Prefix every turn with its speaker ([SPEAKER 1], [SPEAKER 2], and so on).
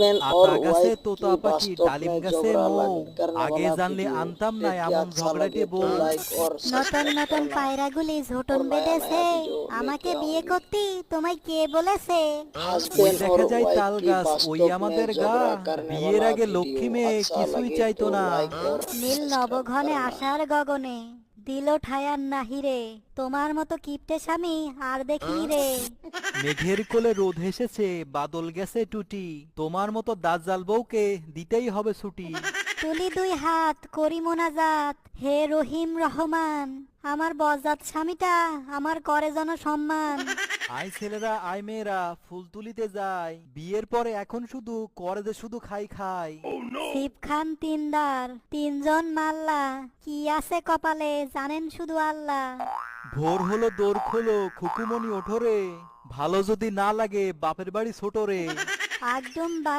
[SPEAKER 1] husband or
[SPEAKER 2] আতা গাছে
[SPEAKER 1] wife
[SPEAKER 2] তোতা
[SPEAKER 1] की
[SPEAKER 2] পাখি,
[SPEAKER 1] वास्तव
[SPEAKER 2] ডালিম
[SPEAKER 1] में
[SPEAKER 2] গাছে
[SPEAKER 1] झगड़ा
[SPEAKER 2] মৌ।
[SPEAKER 1] करने
[SPEAKER 2] আগে
[SPEAKER 1] वाला
[SPEAKER 2] জানলে
[SPEAKER 1] वीडियो
[SPEAKER 2] আনতাম না
[SPEAKER 1] देख के
[SPEAKER 2] এমন
[SPEAKER 1] अच्छा
[SPEAKER 2] ঝগড়াটে
[SPEAKER 1] लगे तो
[SPEAKER 2] বউ।
[SPEAKER 1] लाइक और
[SPEAKER 3] নতুন
[SPEAKER 1] सब्सक्राइब
[SPEAKER 3] নতুন
[SPEAKER 1] करना
[SPEAKER 3] পায়রাগুলি
[SPEAKER 1] और
[SPEAKER 3] ঝোটন
[SPEAKER 1] नया
[SPEAKER 3] বেঁধেছে।
[SPEAKER 1] नया वीडियो
[SPEAKER 3] আমাকে
[SPEAKER 1] लेके
[SPEAKER 3] বিয়ে
[SPEAKER 1] आऊंगी।
[SPEAKER 3] করতে তোমায় কে বলেছে?
[SPEAKER 2] ওই
[SPEAKER 1] हस्बैंड
[SPEAKER 2] দেখা
[SPEAKER 1] और
[SPEAKER 2] যায়
[SPEAKER 1] वाइफ
[SPEAKER 2] তাল
[SPEAKER 1] की
[SPEAKER 2] গাছ, ওই
[SPEAKER 1] वास्तव में
[SPEAKER 2] আমাদের গা।
[SPEAKER 1] झगड़ा करने
[SPEAKER 2] বিয়ের
[SPEAKER 1] वाला
[SPEAKER 2] আগে
[SPEAKER 1] वीडियो
[SPEAKER 2] লক্ষ্মী মেয়ে
[SPEAKER 1] अच्छा
[SPEAKER 2] কিছুই
[SPEAKER 1] लगे
[SPEAKER 2] চাইতো
[SPEAKER 1] तो
[SPEAKER 2] না।
[SPEAKER 1] लाइक और
[SPEAKER 3] নীল
[SPEAKER 1] सब्सक्राइब
[SPEAKER 3] নবঘনে
[SPEAKER 1] करना।
[SPEAKER 3] আশার গগনে দিল ঠায়ার নাহিরে, তোমার মতো কিপটে স্বামী আর দেখিনি রে।
[SPEAKER 2] মেঘের কোলে রোদ হেসেছে, বাদল গেছে টুটি, তোমার মতো দাজ্জাল বউকে দিতেই হবে ছুটি।
[SPEAKER 3] তুলি দুই হাত করি মোনাজাত, হে রহিম রহমান, আমার বজ্জাত স্বামীটা আমার করে যেন সম্মান।
[SPEAKER 2] আয় ছেলেরা আয় মেয়েরা ফুল তুলিতে যায়, বিয়ের পরে এখন শুধু করে যে শুধু খাই খাই।
[SPEAKER 3] শিব খান তিনদার তিনজন মাল্লা, কি আছে কপালে জানেন শুধু আল্লাহ।
[SPEAKER 2] ভোর হলো দোর খোলো খুকুমনি ওঠরে, ভালো যদি না লাগে বাপের বাড়ি ছোট রে।
[SPEAKER 3] একদম